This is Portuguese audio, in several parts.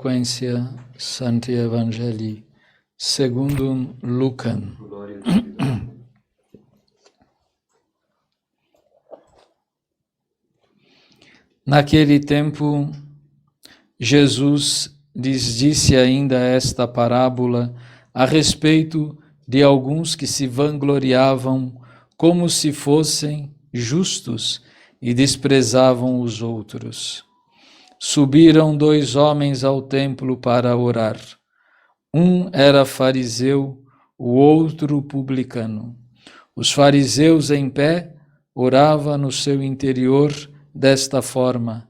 sequência Sancti Evangelii secundum Lucam. Naquele tempo, Jesus lhes disse ainda esta parábola a respeito de alguns que se vangloriavam como se fossem justos e desprezavam os outros. Subiram 2 homens ao templo para orar. Um era fariseu, o outro publicano. Os fariseus em pé oravam no seu interior desta forma: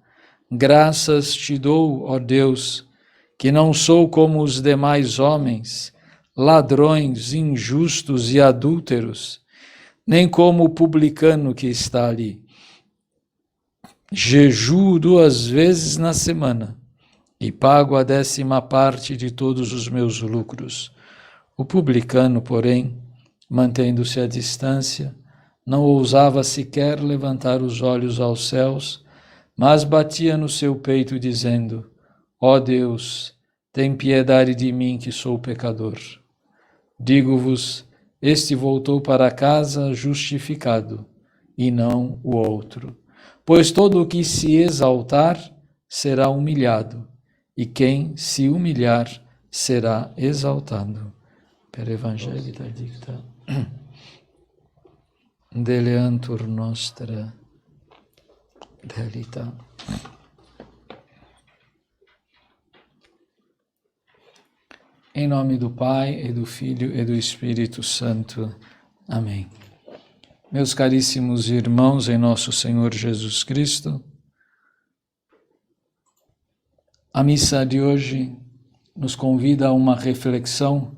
graças te dou, ó Deus, que não sou como os demais homens, ladrões, injustos e adúlteros, nem como o publicano que está ali. Jejuo 2 vezes na semana e pago a 10ª parte de todos os meus lucros. O publicano, porém, mantendo-se à distância, não ousava sequer levantar os olhos aos céus, mas batia no seu peito dizendo: ó Deus, tem piedade de mim que sou pecador. Digo-vos, este voltou para casa justificado, e não o outro. Pois todo o que se exaltar será humilhado, e quem se humilhar será exaltado. Per Evangelii dicta deleantur nostra delita. Em nome do Pai, e do Filho, e do Espírito Santo. Amém. Meus caríssimos irmãos em nosso Senhor Jesus Cristo, a missa de hoje nos convida a uma reflexão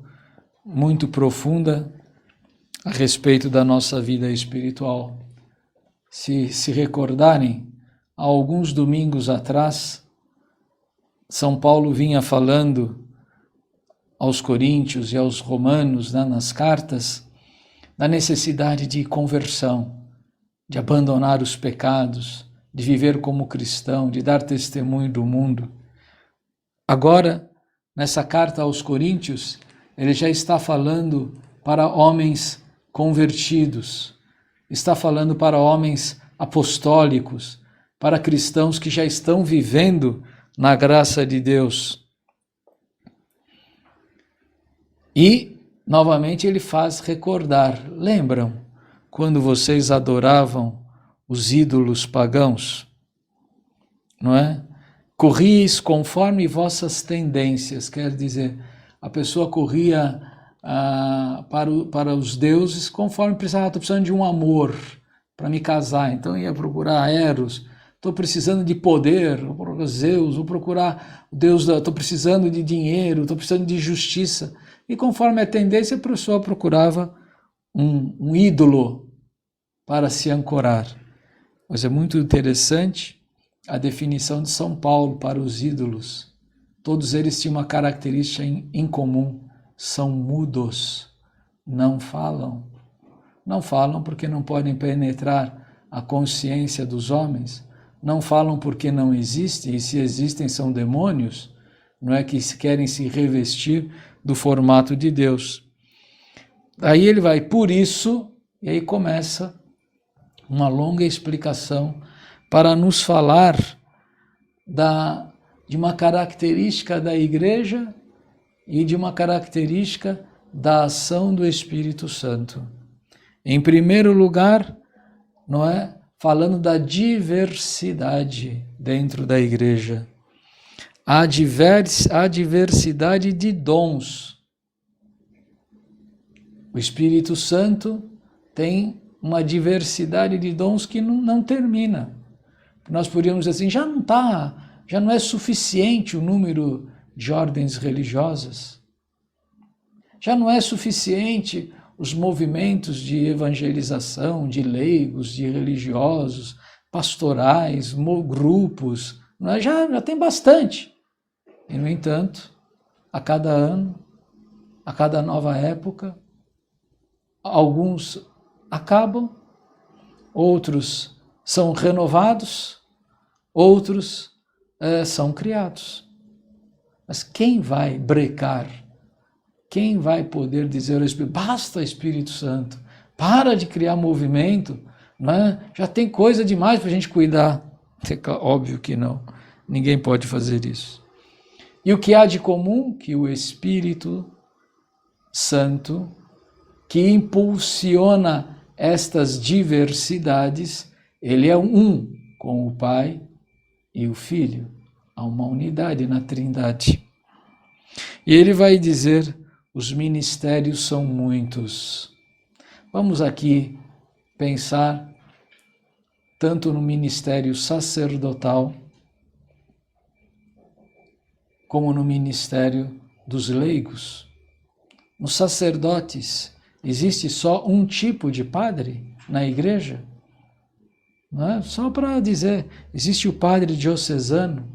muito profunda a respeito da nossa vida espiritual. Se recordarem, há alguns domingos atrás, São Paulo vinha falando aos coríntios e aos romanos, nas cartas, da necessidade de conversão, de abandonar os pecados, de viver como cristão, de dar testemunho do mundo. Agora, nessa carta aos coríntios, ele já está falando para homens convertidos, está falando para homens apostólicos, para cristãos que já estão vivendo na graça de Deus. E, novamente, ele faz recordar. Lembram quando vocês adoravam os ídolos pagãos? Não é? Corrieis conforme vossas tendências, quer dizer, a pessoa corria para os deuses conforme precisava. Estou precisando de um amor para me casar, então ia procurar Eros. Estou precisando de poder, vou procurar Zeus, vou procurar o Deus, estou precisando de dinheiro, estou precisando de justiça. E conforme a tendência, a pessoa procurava um ídolo para se ancorar. Mas é muito interessante a definição de São Paulo para os ídolos. Todos eles tinham uma característica em comum: são mudos, não falam. Não falam porque não podem penetrar a consciência dos homens, não falam porque não existem, e se existem são demônios, não é, que querem se revestir do formato de Deus. Aí ele vai, por isso, e aí começa uma longa explicação para nos falar de uma característica da igreja e de uma característica da ação do Espírito Santo. Em primeiro lugar, não é, falando da diversidade dentro da igreja. A diversidade de dons. O Espírito Santo tem uma diversidade de dons que não termina. Nós poderíamos dizer assim, já não é suficiente o número de ordens religiosas. Já não é suficiente os movimentos de evangelização, de leigos, de religiosos, pastorais, grupos. Não é? Já tem bastante. E, no entanto, a cada ano, a cada nova época, alguns acabam, outros são renovados, outros são criados. Mas quem vai brecar? Quem vai poder dizer ao Espírito, basta Espírito Santo, para de criar movimento, né? Já tem coisa demais para a gente cuidar. Óbvio que não, ninguém pode fazer isso. E o que há de comum? Que o Espírito Santo, que impulsiona estas diversidades, ele é um com o Pai e o Filho. Há uma unidade na Trindade. E ele vai dizer, os ministérios são muitos. Vamos aqui pensar tanto no ministério sacerdotal, como no ministério dos leigos. Nos sacerdotes, existe só um tipo de padre na igreja? Não é? Só para dizer, existe o padre diocesano,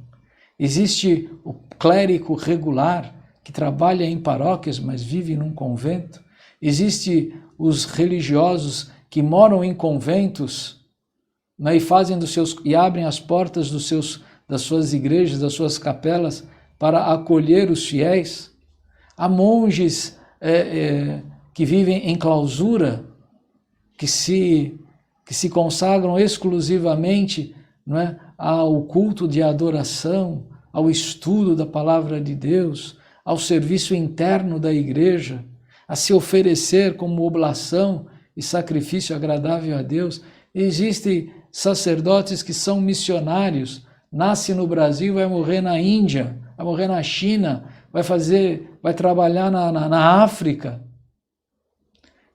existe o clérigo regular, que trabalha em paróquias, mas vive num convento, existe os religiosos que moram em conventos, né, e abrem as portas das suas igrejas, das suas capelas, para acolher os fiéis. Há monges que vivem em clausura, que se consagram exclusivamente, não é, ao culto de adoração, ao estudo da palavra de Deus, ao serviço interno da igreja, a se oferecer como oblação e sacrifício agradável a Deus. Existem sacerdotes que são missionários, nasce no Brasil, vai morrer na Índia, vai morrer na China, vai trabalhar na África.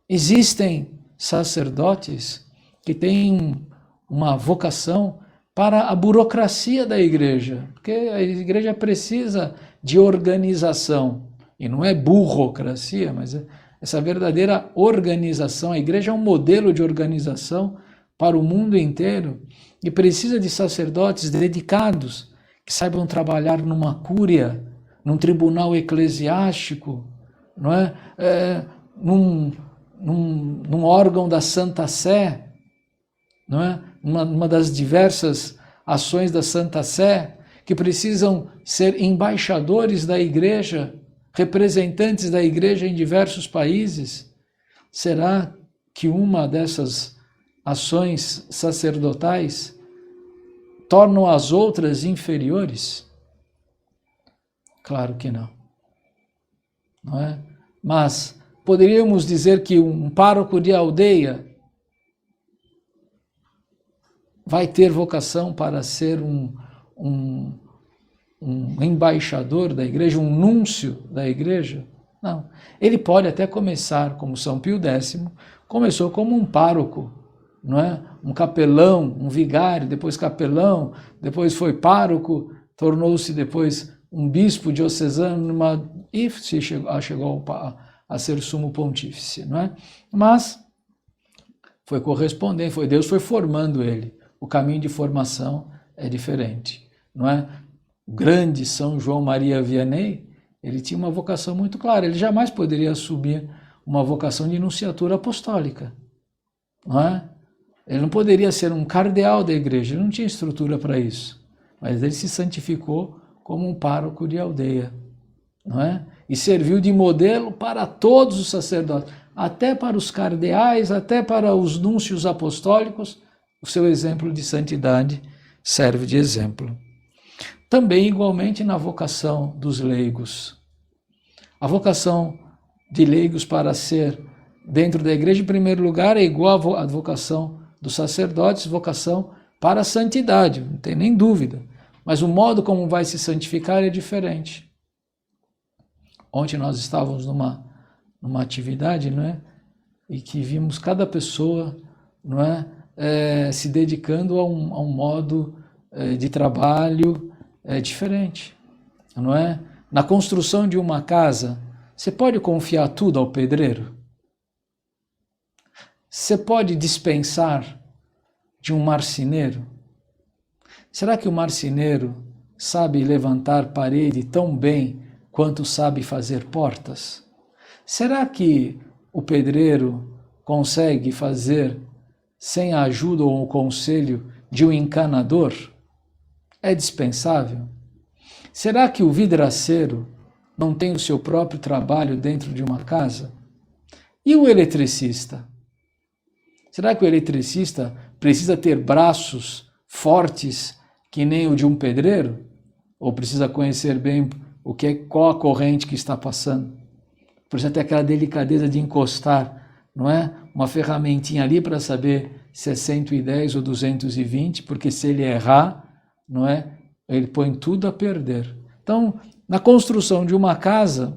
Existem sacerdotes que têm uma vocação para a burocracia da igreja, porque a igreja precisa de organização, e não é burocracia, mas essa verdadeira organização. A igreja é um modelo de organização para o mundo inteiro e precisa de sacerdotes dedicados, que saibam trabalhar numa cúria, num tribunal eclesiástico, não é? Num órgão da Santa Sé, não é? Uma das diversas ações da Santa Sé, que precisam ser embaixadores da igreja, representantes da igreja em diversos países. Será que uma dessas ações sacerdotais tornam as outras inferiores? Claro que não. Não é? Mas poderíamos dizer que um pároco de aldeia vai ter vocação para ser um embaixador da igreja, um núncio da igreja? Não. Ele pode até começar, como São Pio X, começou como um pároco, não é? Um capelão, um vigário, depois capelão, depois foi pároco, tornou-se depois um bispo diocesano, e chegou a ser sumo pontífice, não é? Mas foi correspondente, Deus foi formando ele. O caminho de formação é diferente, não é? O grande São João Maria Vianney, ele tinha uma vocação muito clara, ele jamais poderia assumir uma vocação de nunciatura apostólica, não é? Ele não poderia ser um cardeal da igreja, ele não tinha estrutura para isso, mas ele se santificou como um pároco de aldeia, não é? E serviu de modelo para todos os sacerdotes, até para os cardeais, até para os núncios apostólicos. O seu exemplo de santidade serve de exemplo. Também, igualmente, na vocação dos leigos. A vocação de leigos para ser dentro da igreja, em primeiro lugar, é igual à vocação dos sacerdotes, vocação para a santidade, não tem nem dúvida. Mas o modo como vai se santificar é diferente. Ontem nós estávamos numa atividade, não é? E que vimos cada pessoa, não é? Se dedicando a um modo de trabalho diferente, não é? Na construção de uma casa, você pode confiar tudo ao pedreiro? Você pode dispensar de um marceneiro? Será que o marceneiro sabe levantar parede tão bem quanto sabe fazer portas? Será que o pedreiro consegue fazer sem a ajuda ou o conselho de um encanador? É dispensável? Será que o vidraceiro não tem o seu próprio trabalho dentro de uma casa? E o eletricista? Será que o eletricista precisa ter braços fortes que nem o de um pedreiro? Ou precisa conhecer bem qual a corrente que está passando? Precisa ter aquela delicadeza de encostar, não é? Uma ferramentinha ali para saber se é 110 ou 220, porque se ele errar, não é? Ele põe tudo a perder. Então, na construção de uma casa,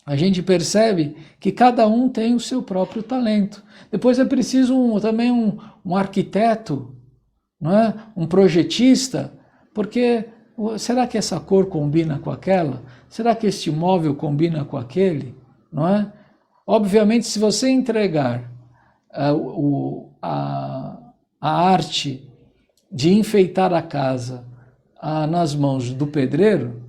a gente percebe que cada um tem o seu próprio talento. Depois é preciso também um arquiteto, não é? Um projetista, porque será que essa cor combina com aquela? Será que este móvel combina com aquele? Não é? Obviamente, se você entregar a arte de enfeitar a casa nas mãos do pedreiro,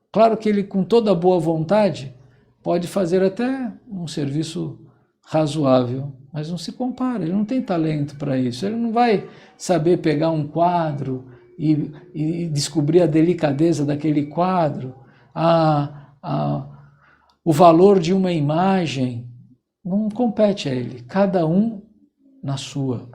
claro que ele, com toda a boa vontade, pode fazer até um serviço razoável, mas não se compara, ele não tem talento para isso, ele não vai saber pegar um quadro e descobrir a delicadeza daquele quadro, o valor de uma imagem, não compete a ele, cada um na sua.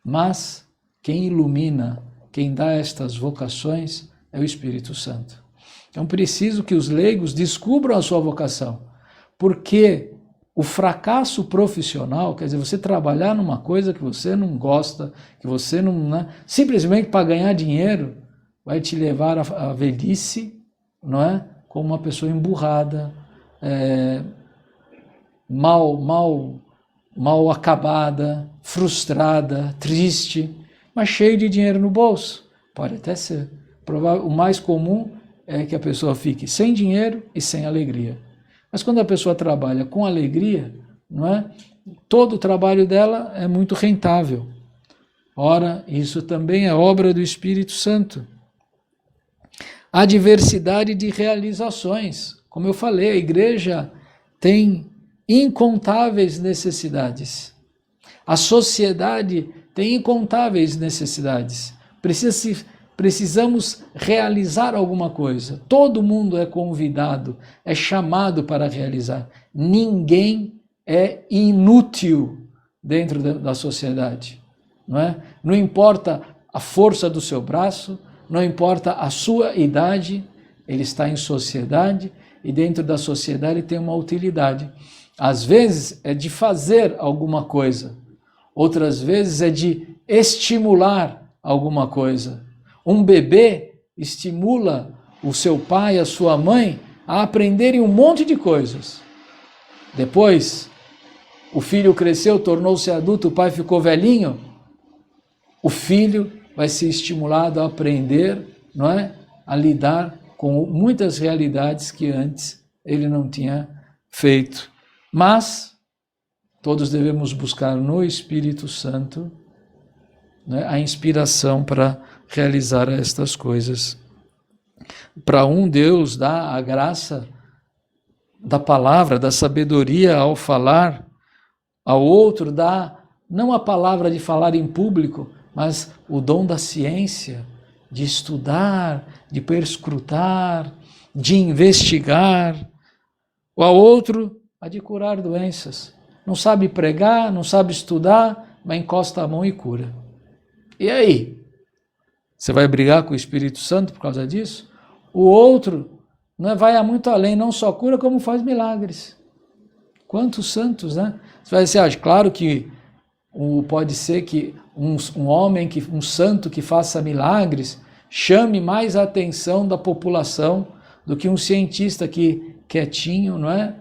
Mas quem ilumina, quem dá estas vocações é o Espírito Santo. Então preciso que os leigos descubram a sua vocação, porque o fracasso profissional, quer dizer, você trabalhar numa coisa que você não gosta, que você não, né, simplesmente para ganhar dinheiro, vai te levar à velhice, não é? Como uma pessoa emburrada, mal acabada, frustrada, triste, mas cheio de dinheiro no bolso. Pode até ser. O mais comum é que a pessoa fique sem dinheiro e sem alegria. Mas quando a pessoa trabalha com alegria, não é? Todo o trabalho dela é muito rentável. Ora, isso também é obra do Espírito Santo. A diversidade de realizações. Como eu falei, a igreja tem incontáveis necessidades. A sociedade tem incontáveis necessidades. Precisamos realizar alguma coisa. Todo mundo é convidado, é chamado para realizar. Ninguém é inútil dentro da sociedade. Não é? Não importa a força do seu braço, não importa a sua idade, ele está em sociedade e dentro da sociedade tem uma utilidade. Às vezes é de fazer alguma coisa, outras vezes é de estimular alguma coisa. Um bebê estimula o seu pai, a sua mãe a aprenderem um monte de coisas. Depois, o filho cresceu, tornou-se adulto, o pai ficou velhinho, o filho vai ser estimulado a aprender, não é? A lidar com muitas realidades que antes ele não tinha feito. Mas todos devemos buscar no Espírito Santo, né, a inspiração para realizar estas coisas. Para um, Deus dá a graça da palavra, da sabedoria ao falar, ao outro dá não a palavra de falar em público, mas o dom da ciência, de estudar, de perscrutar, de investigar. O ao outro, a de curar doenças. Não sabe pregar, não sabe estudar, mas encosta a mão e cura. E aí? Você vai brigar com o Espírito Santo por causa disso? O outro vai muito além, não só cura, como faz milagres. Quantos santos, né? Você vai dizer, claro que pode ser que um homem, um santo que faça milagres, chame mais a atenção da população do que um cientista que, quietinho, não é?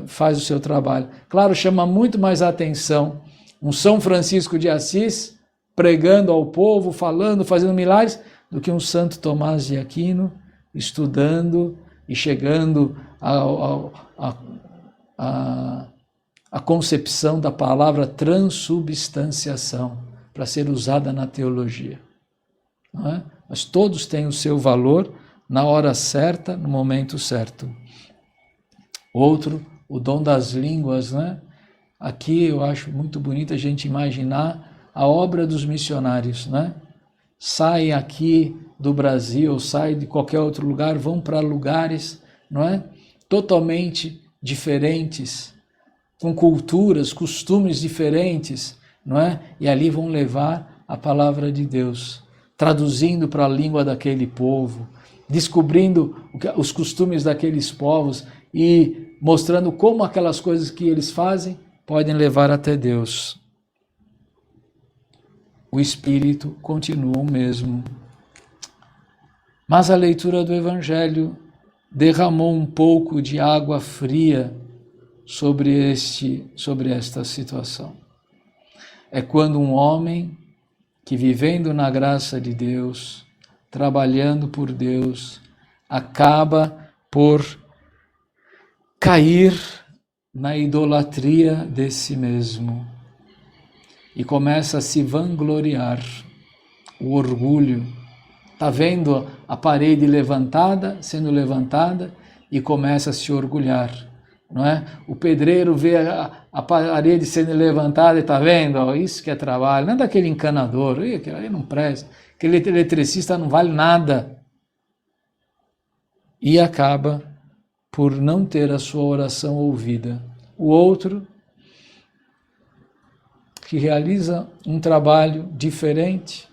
Faz o seu trabalho. Claro, chama muito mais a atenção um São Francisco de Assis pregando ao povo, falando, fazendo milagres, do que um Santo Tomás de Aquino estudando e chegando a concepção da palavra transubstanciação para ser usada na teologia. Não é? Mas todos têm o seu valor na hora certa, no momento certo. Outro, o dom das línguas, né? Aqui eu acho muito bonito a gente imaginar a obra dos missionários, né? saem aqui do Brasil, saem de qualquer outro lugar, vão para lugares, não é? Totalmente diferentes, com culturas, costumes diferentes, não é? E ali vão levar a palavra de Deus, traduzindo para a língua daquele povo, descobrindo os costumes daqueles povos e mostrando como aquelas coisas que eles fazem podem levar até Deus. O Espírito continua o mesmo. Mas a leitura do Evangelho derramou um pouco de água fria sobre esta situação. É quando um homem que, vivendo na graça de Deus, trabalhando por Deus, acaba por cair na idolatria de si mesmo e começa a se vangloriar, o orgulho. Está vendo a parede sendo levantada e começa a se orgulhar, não é? O pedreiro vê a parede sendo levantada e está vendo, ó, isso que é trabalho, não é daquele encanador, aquele ali não presta, aquele eletricista não vale nada. E acaba por não ter a sua oração ouvida. O outro, que realiza um trabalho diferente,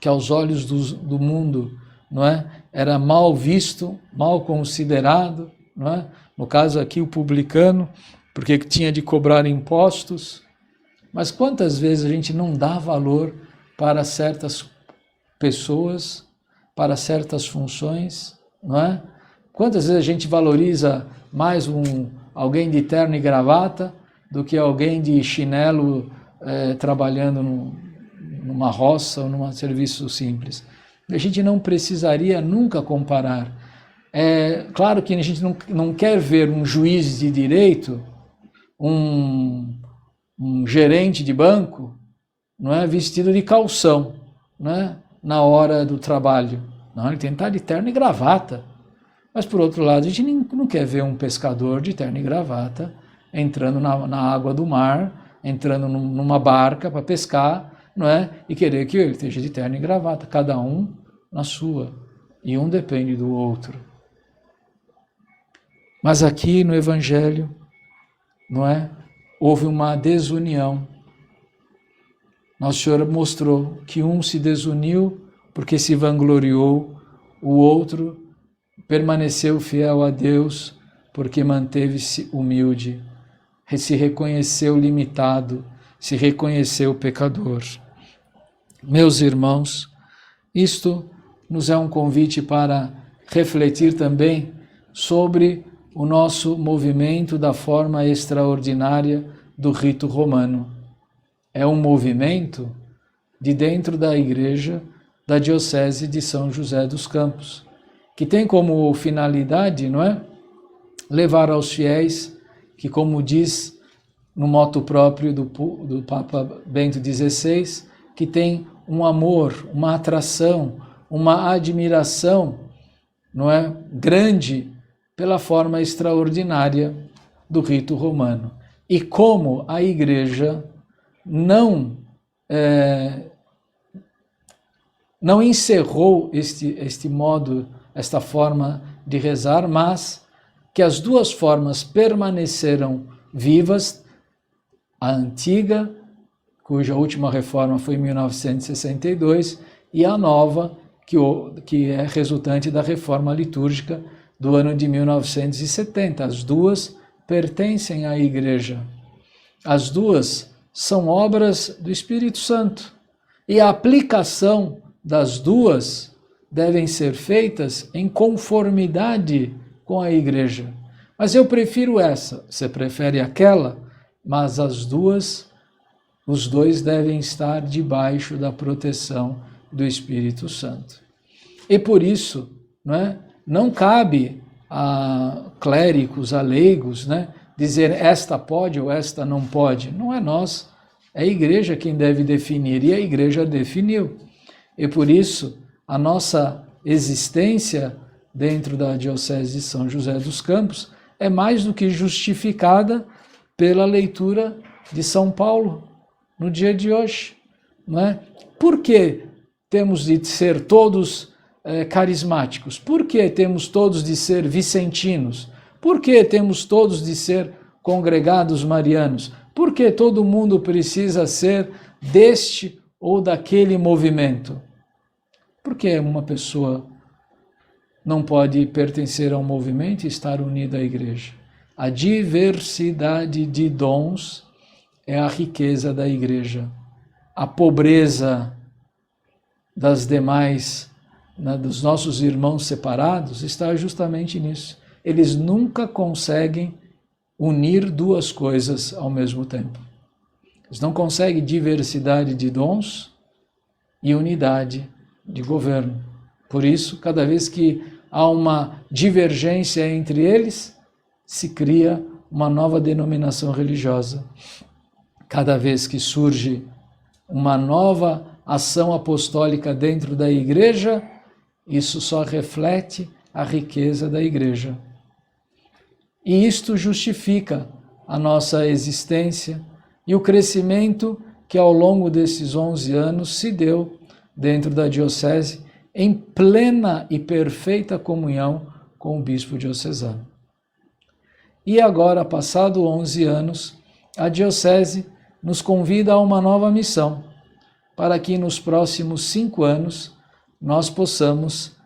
que aos olhos do mundo, não é? Era mal visto, mal considerado, não é? No caso aqui o publicano, porque tinha de cobrar impostos. Mas quantas vezes a gente não dá valor para certas pessoas, para certas funções, não é? Quantas vezes a gente valoriza mais alguém de terno e gravata do que alguém de chinelo trabalhando numa roça ou num serviço simples? A gente não precisaria nunca comparar. É claro que a gente não quer ver um juiz de direito, um gerente de banco, não é, vestido de calção, não é, na hora do trabalho. Não, ele tem que estar de terno e gravata. Mas, por outro lado, a gente não quer ver um pescador de terno e gravata entrando na água do mar, entrando numa barca para pescar, não é? E querer que ele esteja de terno e gravata, cada um na sua. E um depende do outro. Mas aqui no Evangelho, não é? Houve uma desunião. Nosso Senhor mostrou que um se desuniu porque se vangloriou, o outro permaneceu fiel a Deus porque manteve-se humilde, se reconheceu limitado, se reconheceu pecador. Meus irmãos, isto nos é um convite para refletir também sobre o nosso movimento da forma extraordinária do rito romano. É um movimento de dentro da Igreja da Diocese de São José dos Campos, que tem como finalidade, não é, levar aos fiéis que, como diz no moto próprio do Papa Bento XVI, que tem um amor, uma atração, uma admiração, não é, grande pela forma extraordinária do rito romano. E como a Igreja não encerrou este modo, esta forma de rezar, mas que as duas formas permaneceram vivas, a antiga, cuja última reforma foi em 1962, e a nova, que é resultante da reforma litúrgica do ano de 1970. As duas pertencem à Igreja. As duas são obras do Espírito Santo. E a aplicação das duas devem ser feitas em conformidade com a Igreja. Mas eu prefiro essa, você prefere aquela, mas os dois devem estar debaixo da proteção do Espírito Santo. E por isso, não cabe a clérigos, a leigos, dizer esta pode ou esta não pode. Não é nós, é a Igreja quem deve definir, e a Igreja definiu. E por isso, a nossa existência dentro da Diocese de São José dos Campos é mais do que justificada pela leitura de São Paulo no dia de hoje. Não é? Por que temos de ser todos carismáticos? Por que temos todos de ser vicentinos? Por que temos todos de ser congregados marianos? Por que todo mundo precisa ser deste ou daquele movimento? Por que uma pessoa não pode pertencer a um movimento e estar unida à igreja? A diversidade de dons é a riqueza da igreja. A pobreza das demais, dos nossos irmãos separados, está justamente nisso. Eles nunca conseguem unir duas coisas ao mesmo tempo. Eles não conseguem diversidade de dons e unidade de governo. Por isso, cada vez que há uma divergência entre eles, se cria uma nova denominação religiosa. Cada vez que surge uma nova ação apostólica dentro da igreja, isso só reflete a riqueza da igreja. E isto justifica a nossa existência e o crescimento que ao longo desses 11 anos se deu dentro da diocese em plena e perfeita comunhão com o bispo diocesano. E agora, passado 11 anos, a diocese nos convida a uma nova missão, para que nos próximos 5 anos nós possamos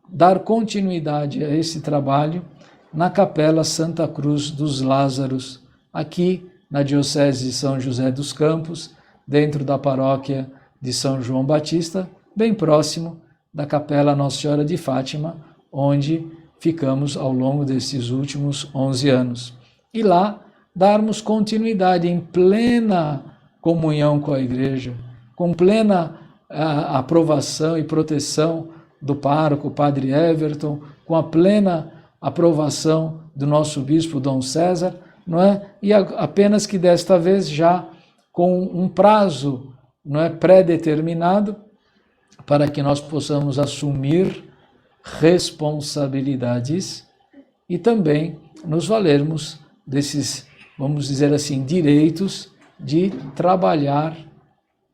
dar continuidade a esse trabalho na Capela Santa Cruz dos Lázaros, aqui na Diocese de São José dos Campos, dentro da paróquia de São João Batista, bem próximo da Capela Nossa Senhora de Fátima, onde ficamos ao longo desses últimos 11 anos. E lá darmos continuidade em plena comunhão com a Igreja, com plena aprovação e proteção do pároco, Padre Everton, com a plena aprovação do nosso bispo Dom César, não é? E apenas que desta vez já com um prazo, não é, pré-determinado, para que nós possamos assumir responsabilidades e também nos valermos desses, vamos dizer assim, direitos de trabalhar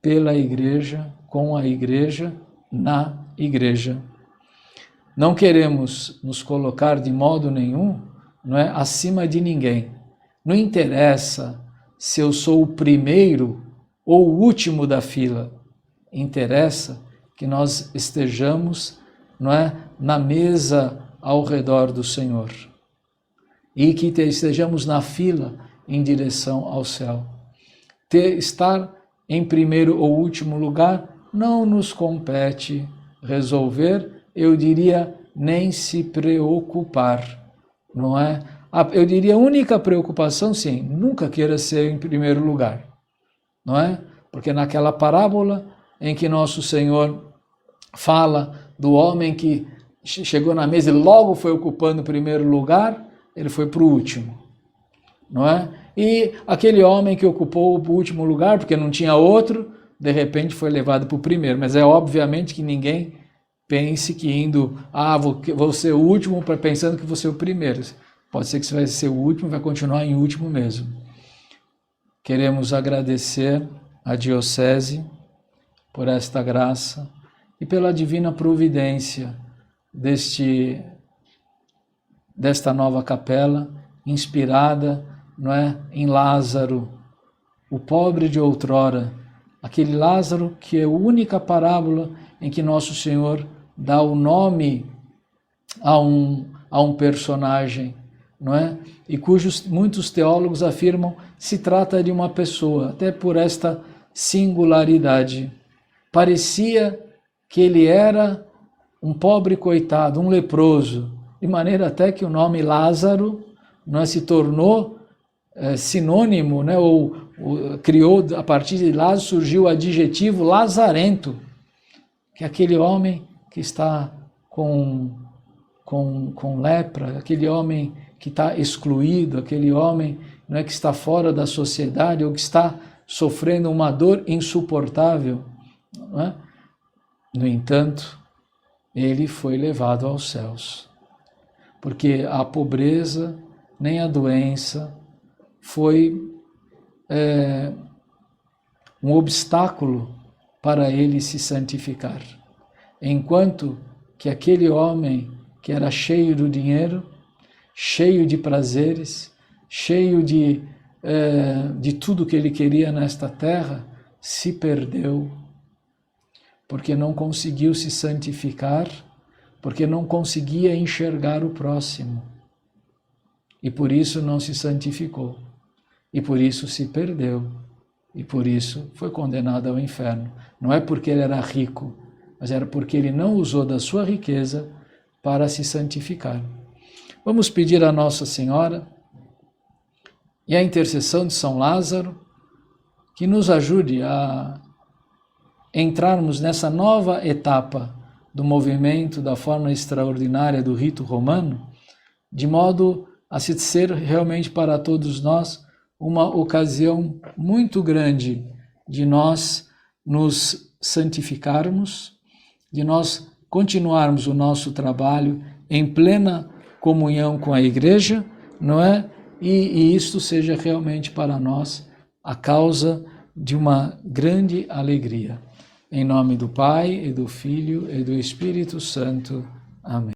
pela igreja, com a igreja, na igreja. Não queremos nos colocar de modo nenhum, não é, acima de ninguém. Não interessa se eu sou o primeiro ou o último da fila. Interessa que nós estejamos, não é, na mesa ao redor do Senhor e que estejamos na fila em direção ao céu. Estar em primeiro ou último lugar não nos compete resolver, eu diria, nem se preocupar, não é? Eu diria a única preocupação, sim, nunca queira ser em primeiro lugar, não é? Porque naquela parábola em que nosso Senhor fala do homem que chegou na mesa e logo foi ocupando o primeiro lugar, ele foi para o último, não é? E aquele homem que ocupou o último lugar, porque não tinha outro, de repente foi levado para o primeiro. Mas é obviamente que ninguém pense que indo, vou ser o último, pensando que vou ser o primeiro. Pode ser que você vai ser o último e vai continuar em último mesmo. Queremos agradecer à Diocese por esta graça e pela divina providência desta nova capela, inspirada, não é, em Lázaro, o pobre de outrora, aquele Lázaro que é a única parábola em que Nosso Senhor dá o nome a um personagem, não é? E cujos muitos teólogos afirmam se trata de uma pessoa, até por esta singularidade. Parecia que ele era um pobre coitado, um leproso, de maneira até que o nome Lázaro, não é, se tornou sinônimo, né, ou criou, a partir de Lázaro surgiu o adjetivo lazarento, que é aquele homem que está com lepra, aquele homem que está excluído, aquele homem, não é, que está fora da sociedade ou que está sofrendo uma dor insuportável, não é? No entanto, ele foi levado aos céus, porque a pobreza nem a doença foi um obstáculo para ele se santificar. Enquanto que aquele homem que era cheio do dinheiro, cheio de prazeres, cheio de tudo que ele queria nesta terra, se perdeu, porque não conseguiu se santificar, porque não conseguia enxergar o próximo. E por isso não se santificou. E por isso se perdeu. E por isso foi condenado ao inferno. Não é porque ele era rico, mas era porque ele não usou da sua riqueza para se santificar. Vamos pedir a Nossa Senhora e a intercessão de São Lázaro que nos ajude a entrarmos nessa nova etapa do movimento da forma extraordinária do rito romano, de modo a ser realmente para todos nós uma ocasião muito grande de nós nos santificarmos, de nós continuarmos o nosso trabalho em plena comunhão com a Igreja, não é? E isto seja realmente para nós a causa de uma grande alegria. Em nome do Pai, e do Filho, e do Espírito Santo. Amém.